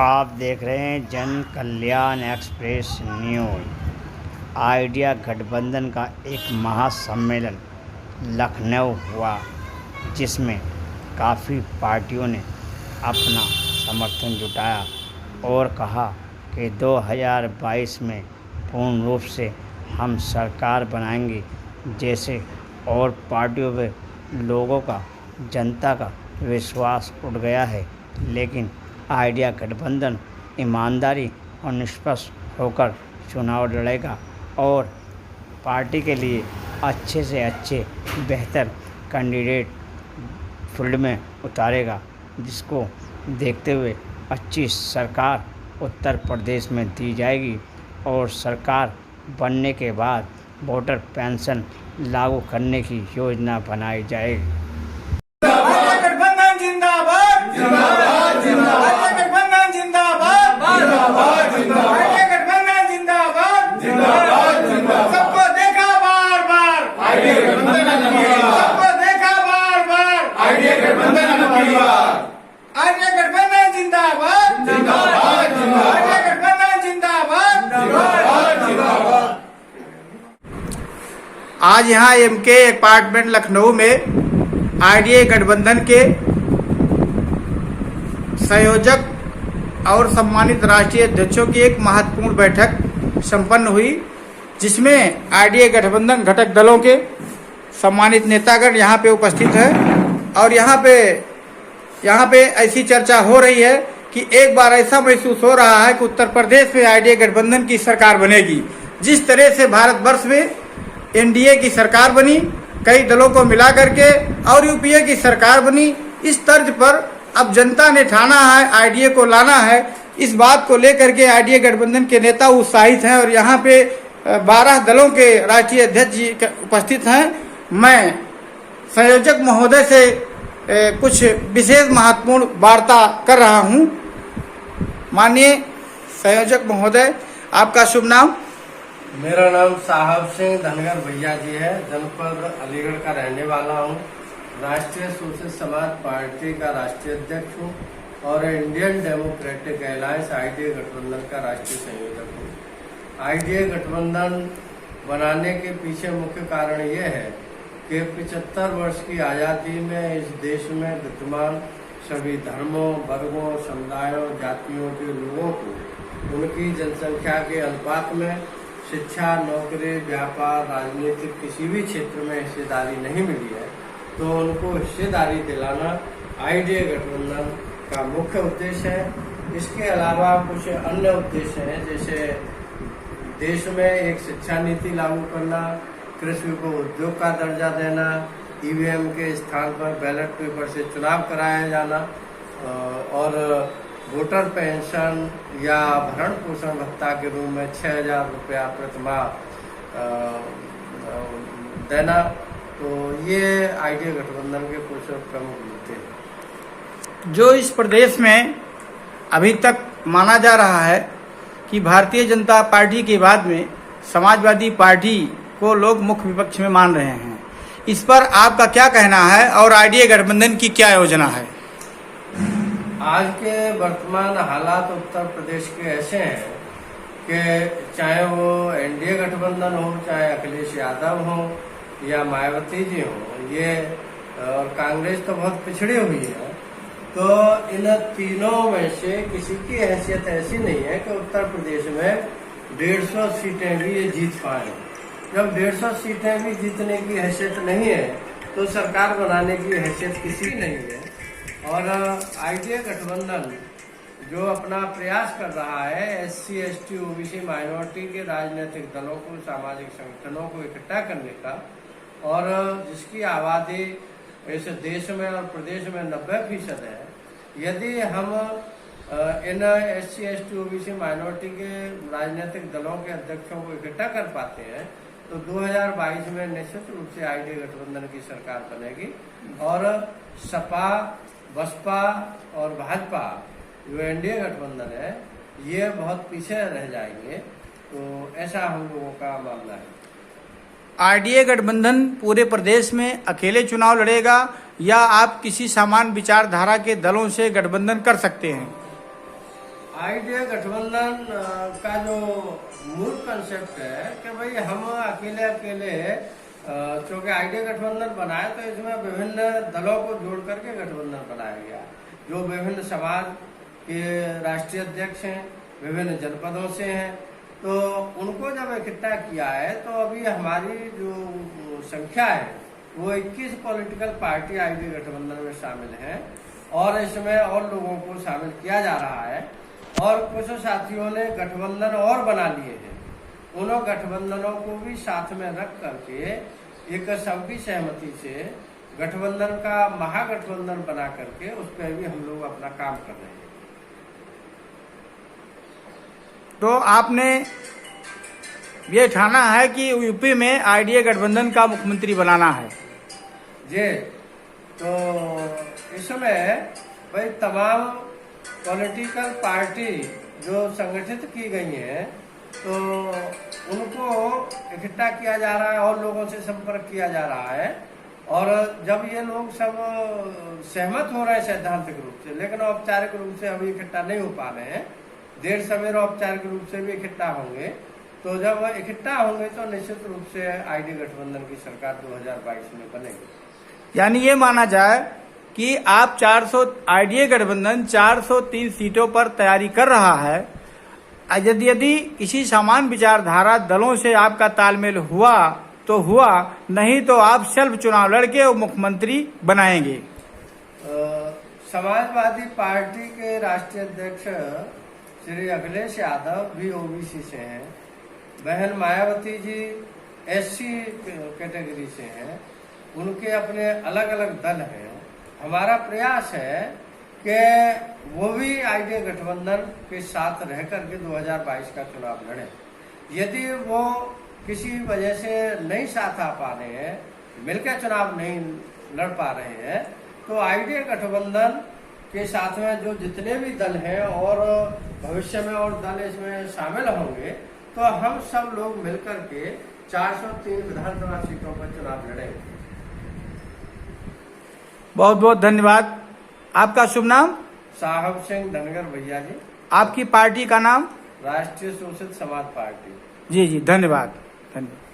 आप देख रहे हैं जन कल्याण एक्सप्रेस न्यूज़। आइडिया गठबंधन का एक महासम्मेलन लखनऊ हुआ, जिसमें काफ़ी पार्टियों ने अपना समर्थन जुटाया और कहा कि 2022 में पूर्ण रूप से हम सरकार बनाएंगे। जैसे और पार्टियों पे लोगों का, जनता का विश्वास उठ गया है, लेकिन आइडिया गठबंधन ईमानदारी और निष्पक्ष होकर चुनाव लड़ेगा और पार्टी के लिए अच्छे से अच्छे बेहतर कैंडिडेट फील्ड में उतारेगा, जिसको देखते हुए अच्छी सरकार उत्तर प्रदेश में दी जाएगी और सरकार बनने के बाद वोटर पेंशन लागू करने की योजना बनाई जाएगी। गठबंधन जिंदाबाद जिंदाबाद जिंदाबाद गठबंधन जिंदाबाद जिंदाबाद जिंदाबाद गठबंधन जिंदाबाद जिंदाबाद जिंदाबाद सबको देखा बार बार आइडिया गठबंधन सबको देखा बार बार आइडिया गठबंधन आइडिया गठबंधन जिंदाबाद जिंदाबाद जिंदाबाद आइडिया गठबंधन जिंदाबाद जिंदाबाद जिंदाबाद। आज यहाँ एमके अपार्टमेंट लखनऊ में आइडिया गठबंधन के संयोजक और सम्मानित राष्ट्रीय अध्यक्षों की एक महत्वपूर्ण बैठक संपन्न हुई, जिसमें आइडिया गठबंधन घटक दलों के सम्मानित नेतागण यहाँ पे उपस्थित हैं और यहाँ पे ऐसी चर्चा हो रही है कि एक बार ऐसा महसूस हो रहा है कि उत्तर प्रदेश में आइडिया गठबंधन की सरकार बनेगी। जिस तरह से भारतवर्ष में एनडीए की सरकार बनी, कई दलों को मिला करके, और यूपीए की सरकार बनी, इस तर्ज पर अब जनता ने ठाना है आइडिया को लाना है। इस बात को लेकर के आइडिया गठबंधन के नेता उत्साहित हैं और यहाँ पे 12 दलों के राष्ट्रीय अध्यक्ष जी उपस्थित हैं। मैं संयोजक महोदय से कुछ विशेष महत्वपूर्ण वार्ता कर रहा हूँ। माननीय संयोजक महोदय, आपका शुभ नाम? मेरा नाम साहब सिंह धनगर भैया जी है। जनपद अलीगढ़ का रहने वाला हूँ। राष्ट्रीय सोशलिस्ट समाज पार्टी का राष्ट्रीय अध्यक्ष हूँ और इंडियन डेमोक्रेटिक अलायंस आइडिया गठबंधन का राष्ट्रीय संयोजक हूँ। आइडिया गठबंधन बनाने के पीछे मुख्य कारण यह है कि 75 वर्ष की आज़ादी में इस देश में विद्यमान सभी धर्मों, वर्गों, समुदायों, जातियों के लोगों को उनकी जनसंख्या के अनुपात में शिक्षा, नौकरी, व्यापार, राजनीतिक किसी भी क्षेत्र में हिस्सेदारी नहीं मिली है, तो उनको हिस्सेदारी दिलाना आइडिया गठबंधन का मुख्य उद्देश्य है। इसके अलावा कुछ अन्य उद्देश्य हैं, जैसे देश में एक शिक्षा नीति लागू करना, कृषि को उद्योग का दर्जा देना, ईवीएम के स्थान पर बैलेट पेपर से चुनाव कराया जाना और वोटर पेंशन या भरण पोषण भत्ता के रूप में 6,000 रुपया प्रतिमाह देना। तो ये आइडिया गठबंधन के कुछ प्रमुख मुद्दे हैं। जो इस प्रदेश में अभी तक माना जा रहा है कि भारतीय जनता पार्टी के बाद में समाजवादी पार्टी को लोग मुख्य विपक्ष में मान रहे हैं, इस पर आपका क्या कहना है और आइडिया गठबंधन की क्या योजना है? आज के वर्तमान हालात उत्तर प्रदेश के ऐसे हैं कि चाहे वो एनडीए गठबंधन हो, चाहे अखिलेश यादव हो या मायावती जी हो, ये और कांग्रेस तो बहुत पिछड़ी हुई है, तो इन तीनों में से किसी की हैसियत ऐसी नहीं है कि उत्तर प्रदेश में 150 सीटें भी ये जीत पाए। जब 150 सीटें भी जीतने की हैसियत नहीं है, तो सरकार बनाने की हैसियत किसी नहीं है। और आइडिया गठबंधन जो अपना प्रयास कर रहा है SC, ST, OBC माइनॉरिटी के राजनीतिक दलों को, सामाजिक संगठनों को इकट्ठा करने का, और जिसकी आबादी इस देश में और प्रदेश में 90% है, यदि हम इन SC, ST, OBC माइनॉरिटी के राजनीतिक दलों के अध्यक्षों को इकट्ठा कर पाते हैं, तो 2022 में निश्चित रूप से आइडिया गठबंधन की सरकार बनेगी और सपा, बसपा और भाजपा जो एनडीए गठबंधन है, ये बहुत पीछे रह जाएंगे। तो ऐसा हम लोगों का मानना है। आइडिया गठबंधन पूरे प्रदेश में अकेले चुनाव लड़ेगा या आप किसी समान विचारधारा के दलों से गठबंधन कर सकते हैं? आइडिया गठबंधन का जो मूल कंसेप्ट है कि भाई हम अकेले चूंकि आइडिया गठबंधन बनाए तो इसमें विभिन्न दलों को जोड़ करके गठबंधन बनाया गया, जो विभिन्न समाज के राष्ट्रीय अध्यक्ष हैं, विभिन्न जनपदों से हैं, तो उनको जब इकट्ठा किया है तो अभी हमारी जो संख्या है वो 21 पॉलिटिकल पार्टी आइडिया गठबंधन में शामिल हैं और इसमें और लोगों को शामिल किया जा रहा है। और कुछ साथियों ने गठबंधन और बना लिए हैं, उन गठबंधनों को भी साथ में रख करके एक सबकी सहमति से गठबंधन का महागठबंधन बना करके उस पर भी हम लोग अपना काम कर रहे हैं। तो आपने ये ठाना है कि यूपी में आईडीए गठबंधन का मुख्यमंत्री बनाना है जी। तो इसमें भाई तमाम पॉलिटिकल पार्टी जो संगठित की गई हैं तो उनको इकट्ठा किया जा रहा है और लोगों से संपर्क किया जा रहा है। और जब ये लोग सब सहमत हो रहे हैं सैद्धांतिक रूप से, लेकिन औपचारिक रूप से अभी इकट्ठा नहीं हो पा रहे हैं, देर सवेर औपचारिक रूप से भी इकट्ठा होंगे। तो जब इकट्ठा होंगे तो निश्चित रूप से आईडी गठबंधन की सरकार 2022 में बनेगी। यानी ये माना जाए कि आप 400 आईडीए गठबंधन 403 सीटों पर तैयारी कर रहा है। यदि किसी समान विचारधारा दलों से आपका तालमेल हुआ तो हुआ, नहीं तो आप सेल्फ चुनाव लड़के और मुख्यमंत्री बनाएंगे। समाजवादी पार्टी के राष्ट्रीय अध्यक्ष श्री अखिलेश यादव भी ओबीसी से हैं, बहन मायावती जी एससी कैटेगरी से हैं, उनके अपने अलग अलग दल हैं। हमारा प्रयास है कि वो भी आईडीए गठबंधन के साथ रह करके 2022 का चुनाव लड़े। यदि वो किसी वजह से नहीं साथ आ पा रहे हैं, मिलकर चुनाव नहीं लड़ पा रहे हैं, तो आईडीए गठबंधन के साथ में जो जितने भी दल हैं और भविष्य में और दल इसमें शामिल होंगे, तो हम सब लोग मिलकर के 403 विधानसभा सीटों पर चुनाव लड़ेंगे। बहुत बहुत धन्यवाद। आपका शुभ नाम? साहब सिंह धनगर भैया जी। आपकी पार्टी का नाम? राष्ट्रीय शोषित समाज पार्टी। जी जी, धन्यवाद धन्यवाद।